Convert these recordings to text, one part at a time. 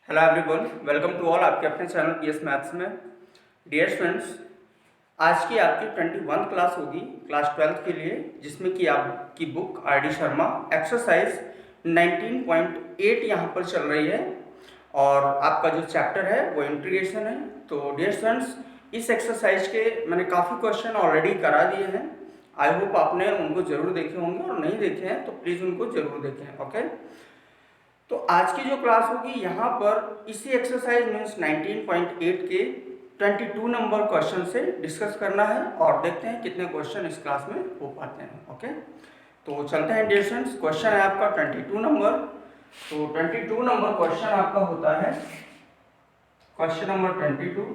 Hello everyone, welcome to all आपके अपने channel PS maths में। डियर स्टूडेंट्स, आज की आपकी 21 क्लास होगी क्लास 12 के लिए, जिसमें कि आपकी बुक आर.डी. शर्मा एक्सरसाइज 19.8 यहाँ पर चल रही है और आपका जो चैप्टर है वो इंटीग्रेशन है। तो डियर स्टूडेंट्स, इस एक्सरसाइज के मैंने काफ़ी क्वेश्चन ऑलरेडी करा दिए हैं। आई होप आपने उनको ज़रूर देखे होंगे, और नहीं देखे हैं तो प्लीज़ उनको ज़रूर देखें। ओके, तो आज की जो क्लास होगी यहाँ पर इसी एक्सरसाइज मीन्स 19.8 के 22 नंबर क्वेश्चन से डिस्कस करना है और देखते हैं कितने क्वेश्चन इस क्लास में हो पाते हैं। ओके, तो चलते हैं डियर स्टूडेंट्स। क्वेश्चन है आपका 22 नंबर। तो 22 नंबर क्वेश्चन आपका होता है, question number 22,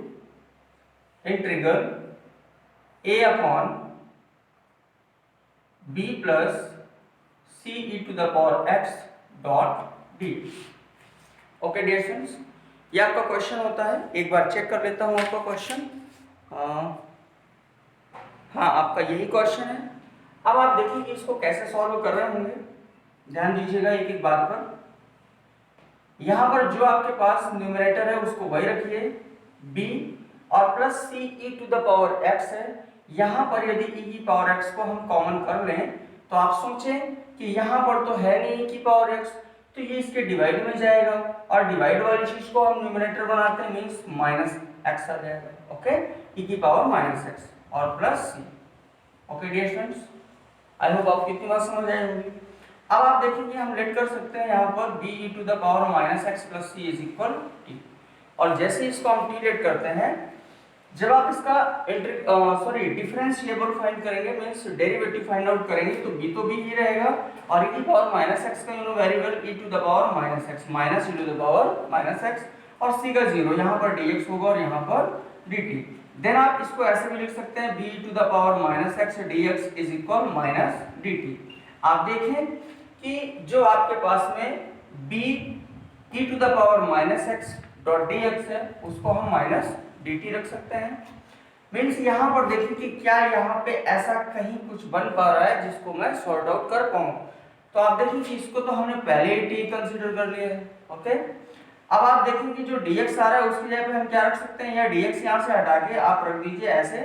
integral a upon b plus c e to the power x dot डी। ओके डियर स्टूडेंट्स, ये आपका क्वेश्चन होता है। एक बार चेक कर लेता हूँ आपका क्वेश्चन। हाँ, आपका यही क्वेश्चन है। अब आप देखिए कि इसको कैसे सॉल्व कर रहे होंगे। ध्यान दीजिएगा एक एक बात पर। यहाँ पर जो आपके पास न्यूमरेटर है उसको वही रखिए b, और plus C E to the power x है। यहाँ पर यदि e की पावर x को हम कॉमन कर लें तो आप सोचें कि यहाँ पर तो है नहीं e की पावर x, तो ये इसके डिवाइड में जाएगा, और डिवाइड वाली चीज को हम न्यूमरेटर बनाते हैं मींस माइनस x आ जाएगा। ओके, e की पावर माइनस x और plus c। Okay dear students, I hope आपको इतनी बात समझ आई होगी। अब आप देखेंगे हम लेट कर सकते हैं यहाँ पर b e to the power minus x plus c is equal t, और जैसे इसको हम t लेट करते हैं, जब आप इसका डिफरेंशिएबल फाइंड करेंगे मींस डेरिवेटिव फाइंड आउट करेंगे तो b ही रहेगा, और e की पावर माइनस x का you know variable e to the power minus x minus e to the power minus x, और c का 0 यहाँ पर dx होगा और यहाँ पर dt। देन आप इसको ऐसे भी लिख सकते हैं b to the power minus x dx is equal minus dt। आप देखें कि जो आपके पास में b e to the power minus x dot dx है उसको हम माइनस dt रख सकते हैं। मीन्स यहाँ पर देखिए कि क्या यहाँ पे ऐसा कहीं कुछ बन पा रहा है जिसको मैं सॉर्ट आउट कर पाऊँ। तो आप देखिए कि इसको तो हमने पहले ही t कंसीडर कर लिया है। ओके, अब आप देखिए कि जो dx आ रहा है उसकी जगह पे हम क्या रख सकते हैं, या dx यहाँ से हटा के आप रख दीजिए ऐसे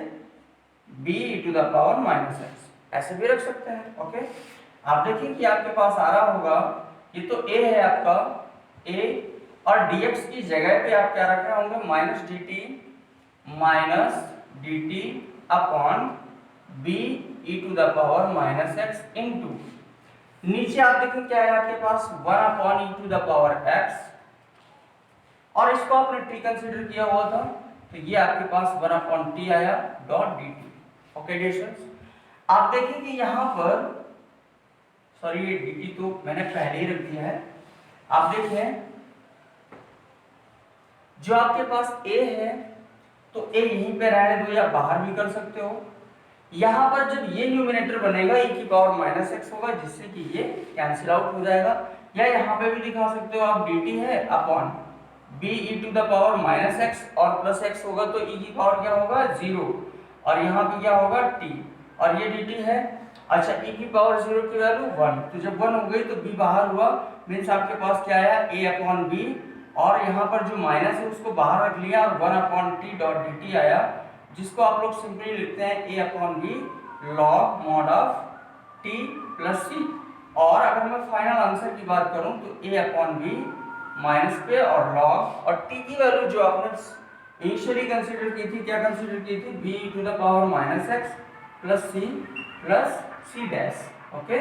b e to the power minus x, ऐसे भी रख सकते हैं। ओके, आप देखिए कि आपके पास आ रहा होगा, ये तो a है आपका a, और dx की जगह पे आप क्या रख रहे होंगे minus dt upon b e to the power minus x into, नीचे आप देखिए क्या है आपके पास 1 upon e to the power x, और इसको आपने t कंसीडर किया हुआ था तो ये आपके पास 1 अपॉन t आया dot dt। Okay dear students, आप देखिए कि यहाँ पर ये dt तो मैंने पहले ही रख दिया है। आप देखें जो आपके पास a है तो a यहीं पे रहने दो, या बाहर भी कर सकते हो। यहाँ पर जब ये न्यूमरेटर बनेगा e की पावर माइनस x होगा, जिससे कि ये कैंसिल आउट हो जाएगा, या यहाँ पे भी दिखा सकते हो आप dt है upon b e to the power minus x और प्लस x होगा तो e की पावर क्या होगा 0, और यहाँ पे क्या होगा t, और ये dt है। अच्छा, e की पावर 0 की वैल्यू 1, तो जब 1 हो गई तो b बाहर हुआ, मीन्स आपके पास क्या आया a अपॉन b, और यहाँ पर जो माइनस है उसको बाहर रख लिया और 1 अपॉन टी डॉट dt आया, जिसको आप लोग सिंपली लिखते हैं a upon b log mod of t plus c। और अगर मैं फाइनल आंसर की बात करूं तो a अपॉन b माइनस पे और लॉग, और t की वैल्यू जो आपने इनिशियली कंसीडर की थी, क्या कंसीडर की थी b to the power minus x plus c dash. Okay,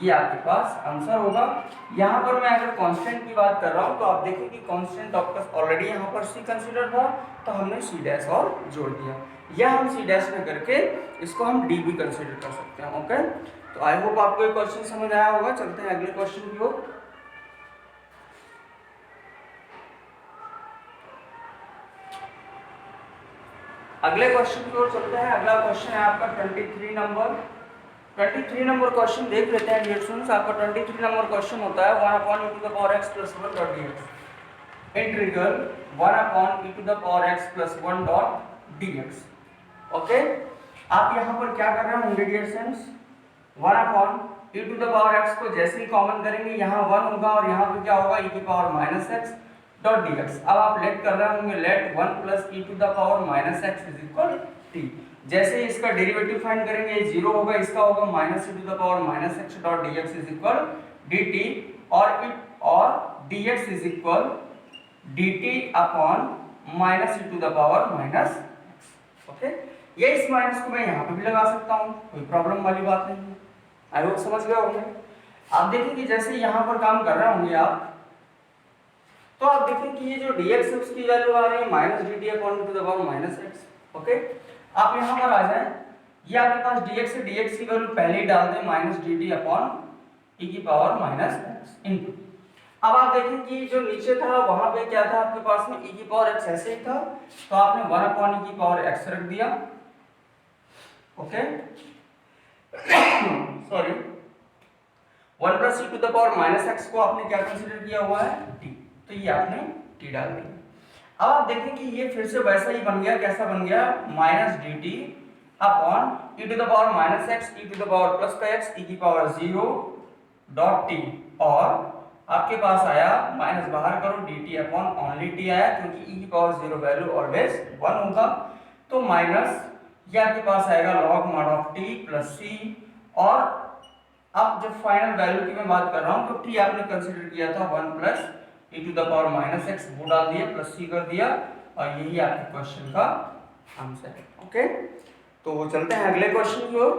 ये आपके पास आंसर होगा। यहाँ पर मैं अगर कांस्टेंट की बात कर रहा हूँ तो आप देखिए कि कांस्टेंट आपका ऑलरेडी यहाँ पर c कंसीडर था तो हमने c डैश और जोड़ दिया, या हम c डैश में करके इसको हम d भी कंसीडर कर सकते हैं। ओके, तो आई होप आपको ये क्वेश्चन समझ आया होगा। चलते हैं अगले क्वेश्चन की ओर। अगले क्वेश्चन की ओर चलते हैं। अगला क्वेश्चन है आपका 23 नंबर क्वेश्चन देख लेते हैं डियर स्टूडेंट्स। आपका 23 नंबर क्वेश्चन होता है 1 upon e to the power x plus 1 dot dx, integral 1 upon e to the power x plus 1 dot dx। Okay, आप यहाँ पर क्या कर रहे होंगे dear students, 1 upon e to the power x को जैसे ही कॉमन करेंगे यहाँ 1 होगा, और यहाँ पे क्या होगा e की power minus x, dot dx। अब आप लेट कर रहे होंगे, let 1 plus E to the power minus X is equal T. जैसे इसका डेरिवेटिव फाइंड करेंगे, ये जीरो होगा, इसका होगा minus E to the power minus X dot dx is equal dt, और dx is equal dt upon minus E to the power minus X. Okay, ये इस माइनस को मैं यहाँ पे भी लगा सकता हूँ, कोई प्रॉब्लम वाली बात नहीं है। आई होप समझ गए होंगे। आप देखिए कि जैसे यहाँ पर काम कर रहे होंगे आप, तो आप देखें कि ये जो dx है उसकी वैल्यू आ रही है minus D T upon two the power minus X. Okay, आप यहाँ पर आ जाएं, ये आपके पास dx है, dx की वैल्यू पहले ही डाल दें माइनस डी टी अपॉन ई की पावर माइनस एक्स इनटू। अब आप देखें कि जो नीचे था वहां पे क्या था आपके पास में e की पावर x ऐसे ही था, तो आपने 1 अपॉन e की पावर x रख दिया। Okay sorry, 1 plus E to the power minus X को आपने क्या कंसीडर किया हुआ है t, तो ये आपने t डाल दिया। अब आप देखें कि ये फिर से वैसा ही बन गया, कैसा बन गया, minus D T upon E to the power minus X E to the power plus का एक्स ई की पावर 0 डॉट टी, और आपके पास आया माइनस बाहर करो dt अपॉन ओनली टी आया, क्योंकि e की पावर 0 वैल्यू ऑलवेज 1 होगा, तो माइनस ये आपके पास आएगा log mod of t plus c। और अब जब फाइनल वैल्यू की मैं बात कर रहा हूं तो t आपने कंसीडर किया था 1 plus e to the power minus X, वो डाल दिया प्लस c कर दिया, और यही आपके क्वेश्चन का आंसर है। ओके, तो चलते हैं अगले क्वेश्चन की ओर।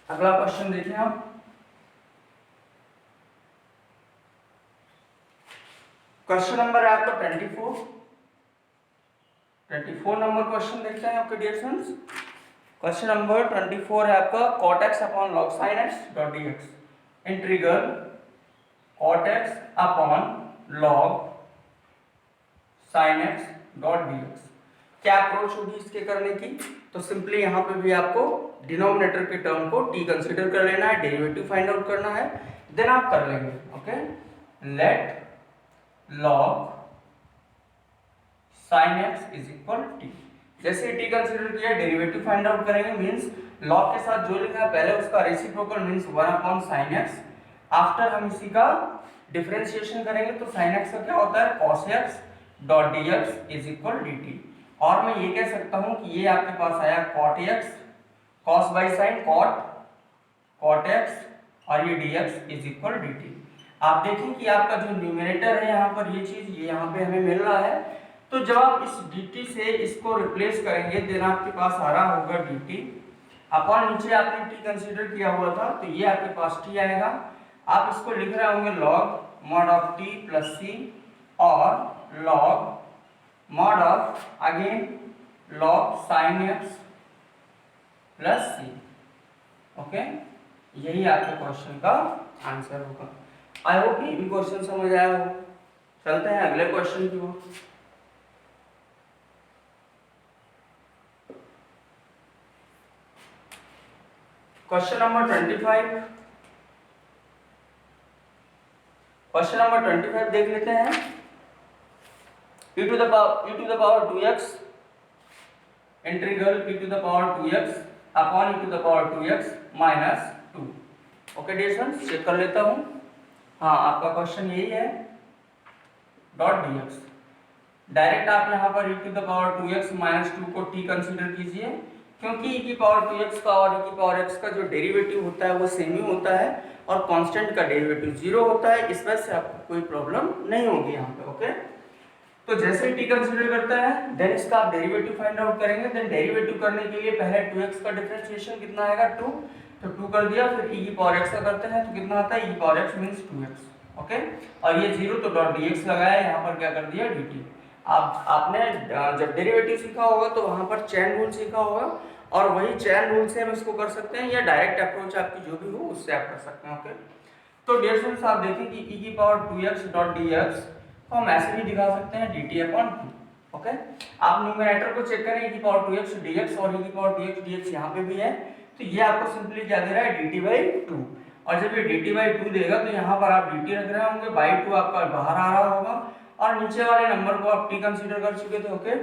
अगला क्वेश्चन देखें आप, क्वेश्चन नंबर है आपका 24 नंबर क्वेश्चन देखते हैं आपके डियर स्टूडेंट्स। क्वेश्चन नंबर 24 है आपका cot x upon log sin x dot dx, integral cot x upon log sin x dot dx। क्या अप्रोच होगी इसके करने की, तो सिंपली यहाँ पे भी आपको डिनोमिनेटर के टर्म को t कंसीडर कर लेना है, डेरिवेटिव फाइंड आउट करना है, देन आप कर लेंगे। Okay, let log sin x is equal t। जैसे t कंसीडर किया, डेरिवेटिव फाइंड आउट करेंगे, मींस log के साथ जो लिखा है पहले उसका reciprocal means 1 upon sin x। After हम इसी का डिफरेंशिएशन करेंगे तो sin x का क्या होता है cos x dot dx is equal dt। और मैं ये कह सकता हूं कि ये आपके पास आया cot x, cos by sin cot x, और ये dx इज इक्वल dt। आप देखें कि आपका जो न्यूमरेटर है यहाँ पर ये चीज ये यहाँ पे हमें मिल रहा है, तो जब आप इस dt से इसको रिप्लेस करेंगे देन आपके पास आ रहा होगा dt अपॉन नीचे आपने t कंसीडर किया हुआ था, तो ये आपके पास t आएगा। आप इसको लिख रहे होंगे log mod of t plus c, और log mod of again log sin x plus c। Okay, यही आपके क्वेश्चन का आंसर होगा। आई होप ये भी क्वेश्चन समझ आया हो। चलते हैं अगले क्वेश्चन की ओर। Question number 25। क्वेश्चन नंबर 25 देख लेते हैं। e to the power 2x integral e to the power 2x upon e to the power 2x minus 2। Okay dear students, check कर लेता हूं। हाँ, आपका क्वेश्चन यही है, डॉट dx। डायरेक्ट आप यहाँ पर e to the power 2x minus 2 को t कंसीडर कीजिए, क्योंकि e की पावर 2x का और e की पावर x का जो डेरिवेटिव होता है वो सेम ही होता है, और कांस्टेंट का डेरिवेटिव 0 होता है, इस वजह से आपको कोई प्रॉब्लम नहीं होगी यहाँ पे। ओके, तो जैसे ही t कंसीडर करता है देन इसका आप डेरिवेटिव फाइंड आउट करेंगे। देन डेरिवेटिव करने के लिए पहले 2x का डिफरेंशिएशन कितना आएगा 2, तो 2 कर दिया, फिर e की पावर x का करते हैं तो कितना आता है e की power x means 2x। Okay, और ये 0 तो डॉट dx लगाया, यहाँ पर क्या कर दिया dt। आपने जब डेरिवेटिव सीखा होगा तो वहां पर चेन रूल सीखा होगा, और वही चेन रूल से हम इसको कर सकते हैं, या डायरेक्ट अप्रोच आपकी जो भी हो उससे आप कर सकते हैं। ओके, तो डियर स्टूडेंट्स आप देखें कि e की पावर 2x डॉट dx को हम ऐसे भी दिखा सकते हैं dt अपॉन 2। ओके, आप न्यूमरेटर को चेक करें, e की पावर 2x dx और e की पावर 2x dx यहाँ पे भी है, तो ये आपको सिंपली क्या दे रहा है dt बाई 2। और जब ये dt बाई 2 देगा तो यहाँ पर आप dt रख रहे होंगे, बाई 2 आपका बाहर आ रहा होगा, और नीचे वाले नंबर को आप t कंसीडर कर चुके थे। ओके,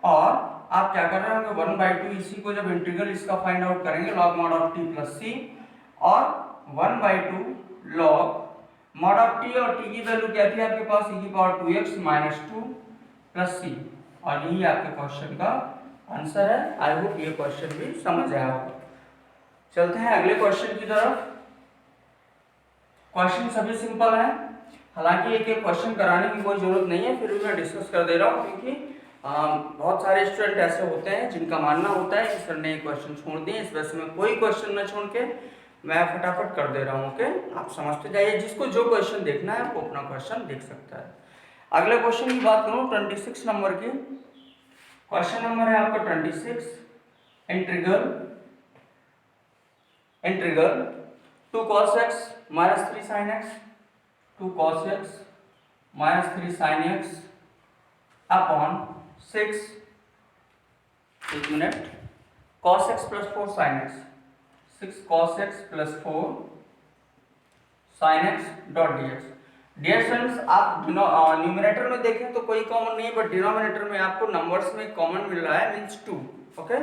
और आप क्या कर रहे होंगे 1/2 इसी को जब इंटीग्रल इसका फाइंड आउट करेंगे log mod of t plus c, और 1/2 log मॉड ऑफ टी, और टी की वैल्यू क्या थी आपके पास e की पावर 2x माइनस 2 प्लस सी, और यही आपके क्वेश्चन का आंसर है। आई होप ये क्वेश्चन भी समझ आया होगा। चलते हैं अगले क्वेश्चन की तरफ। क्वेश्चन सभी सिंपल है, हालांकि एक एक क्वेश्चन कराने की कोई जरूरत नहीं है, फिर भी मैं डिस्कस कर दे रहा हूँ, क्योंकि बहुत सारे स्टूडेंट ऐसे होते हैं जिनका मानना होता है कि सर ने क्वेश्चन छोड़ दिए, इस वजह से मैं कोई क्वेश्चन न छोड़ के मैं फटाफट कर दे रहा हूँ। ओके, आप समझते जाइए, जिसको जो क्वेश्चन देखना है वो अपना क्वेश्चन देख सकता है। अगले क्वेश्चन की बात करूँ 26 नंबर की, क्वेश्चन नंबर है आपका 26। Integral 2 cos x minus 3 sin x, 2 cos x minus 3 sin x upon 6, एक minute, cos x plus 4 sin x, 6 cos x plus 4 sin x dot dx। Dear students, आप numerator में देखें तो कोई common नहीं है, बट डिनोमिनेटर में आपको नंबर्स में कॉमन मिल रहा है, मींस 2। ओके,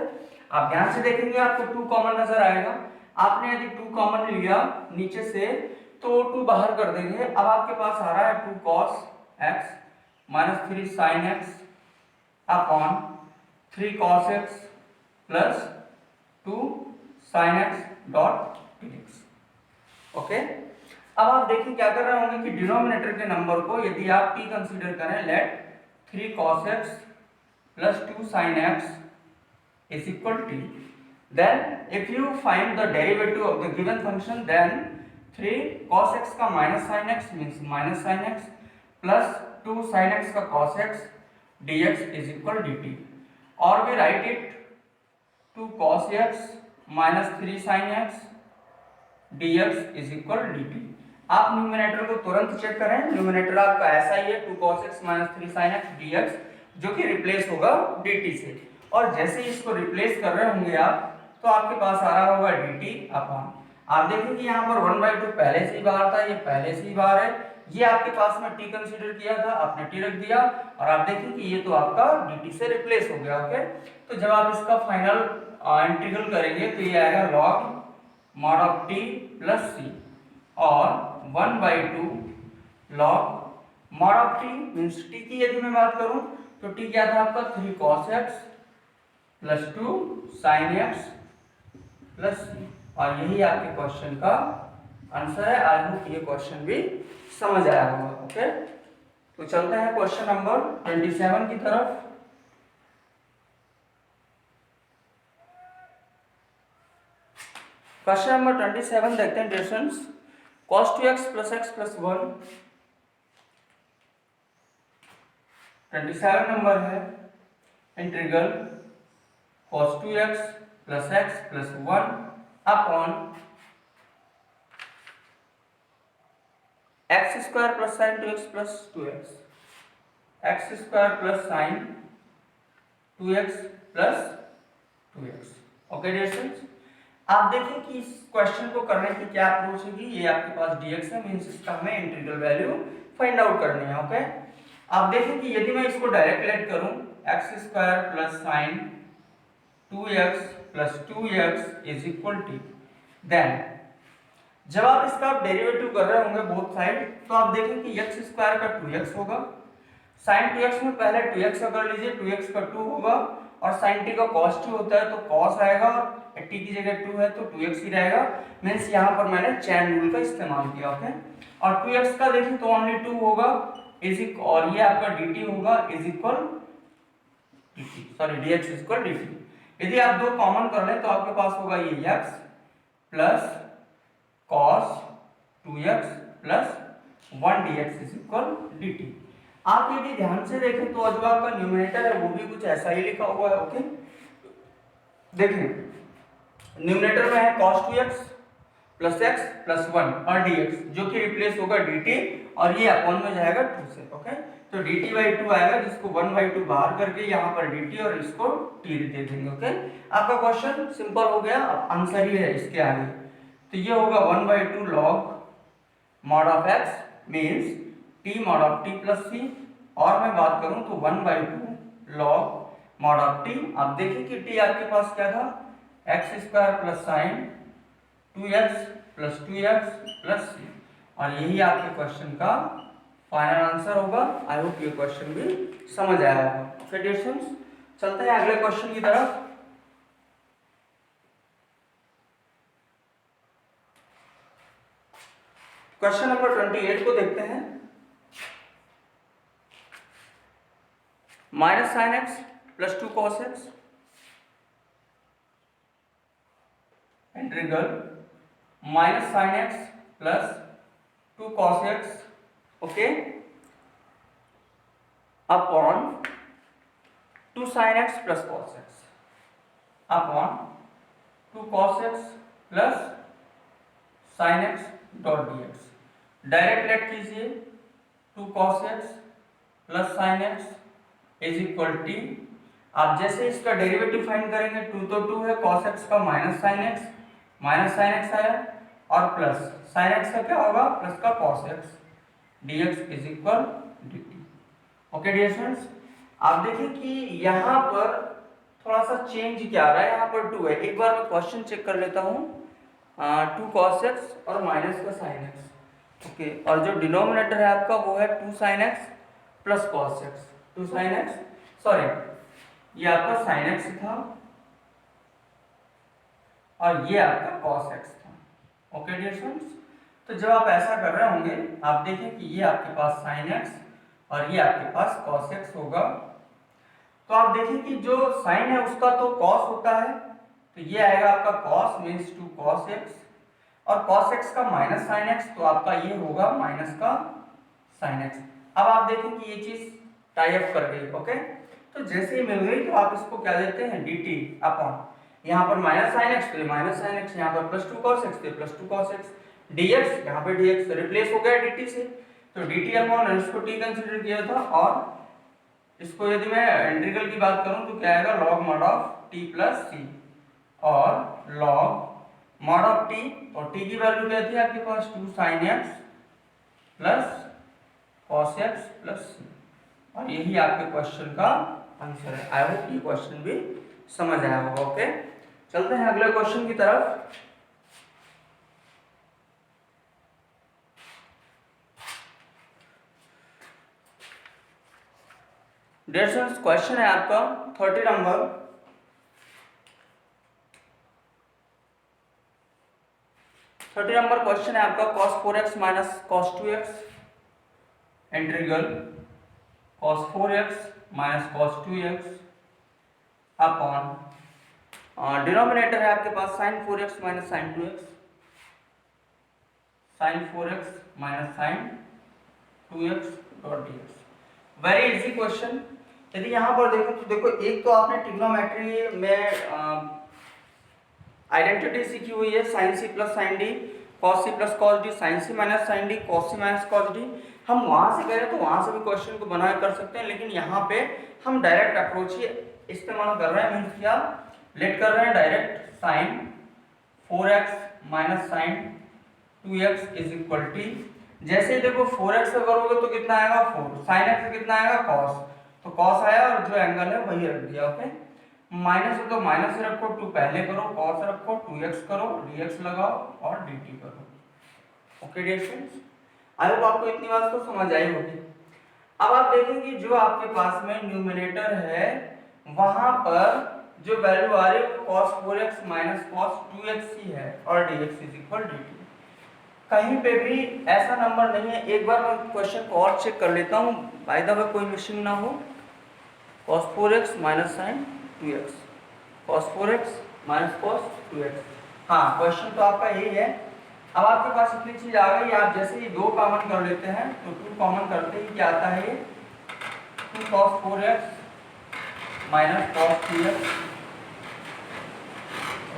आप ध्यान से देखेंगे आपको 2 कॉमन नजर आएगा। आपने यदि 2 कॉमन लिया नीचे से तो 2 बाहर कर देंगे। अब आपके पास आ रहा है 2 cos x minus 3 sin x upon 3 cos x plus 2 sin x dot dx। Okay, अब आप देखिए क्या कर रहे होंगे कि डिनोमिनेटर के नंबर को यदि आप t कंसीडर करें, let 3 cos x plus 2 sin x is equal to t, then if you find the derivative of the given function, then 3 cos x का minus sin x means minus sin x plus 2 sin x का cos x dx is equal dt, or we write it 2 cos x minus 3 sin x dx is equal dt। आप numerator को तुरंत check करें, numerator आपका ऐसा ही है 2 cos x minus 3 sin x dx, जो कि रिप्लेस होगा dt से, और जैसे ही इसको रिप्लेस कर रहे होंगे आप तो आपके पास आ रहा होगा dt अपॉन, आप देखिए कि यहाँ पर 1/2 पहले से ही बाहर था, ये पहले से ही बाहर है, ये आपके पास में t कंसीडर किया था, आपने t रख दिया, और आप देखिए कि ये तो आपका dt से रिप्लेस हो गया। ओके, तो जब आप इसका फाइनल इंटीग्रल करेंगे तो ये आएगा log mod of t plus c, और 1/2 log mod of t means t की यदि मैं बात करूं तो t क्या था आपका 3 cos x plus 2 sin x plus c, और यही आपके क्वेश्चन का आंसर है। आई होप ये क्वेश्चन भी समझ आया होगा। ओके, तो चलते हैं क्वेश्चन नंबर 27 की तरफ। क्वेश्चन नंबर 27 देखते हैं dear students. cos 2x plus x plus 1, 27 number है। Integral cos 2x plus x plus 1 upon x square plus sin 2x plus 2x, x square plus sin 2x plus 2x। Okay dear students, आप देखिए कि इस question को करने की क्या approach होगी। ये आपके पास dx है, मींस इसका हमें इंटीग्रल वैल्यू फाइंड आउट करनी है। ओके, आप देखिए कि यदि मैं इसको डायरेक्ट लेट करूं x square plus sin 2x plus 2x is equal to, then जब आप इसका डेरिवेटिव कर रहे होंगे बोथ साइड, तो आप देखें कि x स्क्वायर का 2x होगा, sin 2x में पहले 2x कर लीजिए, 2x का 2 होगा, और sin t का cos t होता है तो cos आएगा, और t की जगह 2 है तो 2x ही रहेगा, मींस यहाँ पर मैंने चैन रूल का इस्तेमाल किया। ओके, और 2x का देखें तो ओनली 2 होगा, इज इक्वल, और ये आपका dt होगा is equal dt, sorry dx is equal dt। यदि आप दो कॉमन कर लें तो आपके पास होगा ये x plus cos 2x plus 1 dx is equal dt। आप यदि ध्यान से देखें तो जो आपका न्यूमरेटर है वो भी कुछ ऐसा ही लिखा हुआ है। ओके, देखें न्यूमरेटर में है cos 2x plus x plus 1 और dx, जो कि रिप्लेस होगा dt, और ये अपॉन में जाएगा 2 से। ओके, तो dt/2 आएगा, जिसको 1/2 बाहर करके यहाँ पर dt और इसको t दे देंगे। ओके, आपका क्वेश्चन सिंपल हो गया, अब आंसर ही है इसके आगे, तो ये होगा 1/2 log mod of x means t mod of t plus c, और मैं बात करूं तो 1/2 log mod ऑफ t। अब देखिए कि t आपके पास क्या था, x square plus sin 2x plus 2x plus c, और यही आपके क्वेश्चन का फाइनल आंसर होगा। आई होप ये क्वेश्चन भी समझ आया होगा। ओके डियर स्टूडेंट्स, चलते हैं अगले क्वेश्चन की तरफ। क्वेश्चन नंबर 28 को देखते हैं। Minus sine X plus 2 cos X integral minus sine X plus 2 cos x, okay, upon 2 sin x plus cos x upon 2 cos x plus sin x dot dx। Direct let कीजिए 2 cos x plus sin x is equal T, आप जैसे इसका derivative find करेंगे 2 तो 2 है, cos x का minus sin x आया और प्लस sin x का क्या होगा प्लस का cos x dx is equal dt। Okay dear students, आप देखिए कि यहाँ पर थोड़ा सा चेंज क्या आ रहा है, यहाँ पर 2 है। एक बार मैं क्वेश्चन चेक कर लेता हूँ। 2 cos x और माइनस का sin x, ओके, और जो डिनोमिनेटर है आपका वो है 2 sin x plus cos x। 2 sin x, sorry ये आपका sin x था और ये आपका cos x था। ओके डियर स्टूडेंट्स, तो जब आप ऐसा कर रहे होंगे आप देखें कि ये आपके पास sin x और ये आपके पास cos x होगा। तो आप देखें कि जो sin है उसका तो cos होता है, तो ये आएगा आपका cos मीन्स 2 cos x और cos x का माइनस sin x, तो आपका ये होगा माइनस का sin x। अब आप देखें कि ये चीज टाई अप कर गई। ओके, तो जैसे ही मिल गई तो आप इसको क्या देते हैं dt अपॉन, यहाँ पर माइनस sin x तो माइनस sin x, यहाँ पर प्लस 2 cos x तो प्लस 2 cos x dx, यहाँ पे dx रिप्लेस हो गया dt से, तो dt अपॉन इसको t कंसीडर किया था और इसको यदि मैं इंटीग्रल की बात करूं तो क्या आएगा log mod of t plus c और log mod ऑफ t, और t की वैल्यू क्या थी आपके पास 2 sin x plus cos x plus c, और यही आपके क्वेश्चन का आंसर है। आई होप ये क्वेश्चन भी समझ आया होगा। ओके, चलते हैं अगले क्वेश्चन की तरफ। डियर स्टूडेंट्स, क्वेश्चन है आपका 30 नंबर। क्वेश्चन है आपका cos 4x minus cos 2x integral cos 4x minus cos 2x upon denominator है आपके पास sin 4x minus sin 2x, sin 4x minus sin 2x dot dx। Very easy question. यदि यहाँ पर देखें तो देखो, एक तो आपने ट्रिग्नोमेट्री में आइडेंटिटी सीखी हुई है sin c plus sin d, cos c plus cos d, sin c minus sin d, cos c minus cos d। हम वहां से करें तो वहां से भी क्वेश्चन को बनाया कर सकते हैं, लेकिन यहाँ पे हम डायरेक्ट अप्रोच ही इस्तेमाल कर रहे हैं। मीन्स क्या लेट कर रहे हैं direct sin 4x minus sin 2x is equal T, जैसे ही देखो 4x का करोगे तो कितना आएगा 4, sin x कितना आएगा cos, तो cos आया और जो एंगल है वही रख दिया। ओके, माइनस है तो माइनस रखो, 2 पहले करो, cos रखो, 2x करो, dx लगाओ और dt करो। Okay dear students, I hope आपको इतनी बात तो समझ आई होगी। अब आप देखेंगे जो आपके पास में न्यूमरेटर है वहां पर जो वैल्यू आ रही है cos 4x minus cos 2x ही है और dx इज इक्वल dt। कहीं पे भी ऐसा नंबर नहीं है। एक बार मैं क्वेश्चन को और चेक कर लेता हूँ, बाय द वे कोई मिसिंग ना हो। cos 4x minus sin 2x, cos 4x minus cos 2x। हाँ, क्वेश्चन तो आपका यही है। अब आपके पास इतनी चीज आ गई, आप जैसे ही 2 कॉमन कर लेते हैं तो 2 कॉमन करते ही क्या आता है, ये 2 cos 4x minus cos 2x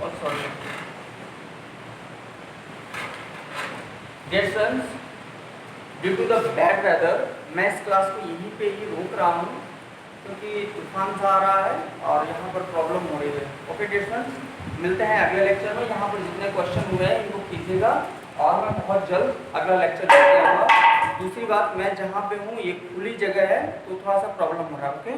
और sorry dear students, due to the bad weather मैं इस क्लास को यहीं पे ही रोक रहा हूँ क्योंकि तूफान सा आ रहा है और यहाँ पर प्रॉब्लम हो रही है। ओके डियर स्टूडेंट्स, मिलते हैं अगले लेक्चर में। यहाँ पर जितने क्वेश्चन हुए हैं इनको कीजिएगा और मैं बहुत जल्द अगला लेक्चर लेके आऊँगा। दूसरी बात, मैं जहाँ पे हूँ ये खुली जगह है तो थोड़ा सा प्रॉब्लम हो रहा है। ओके।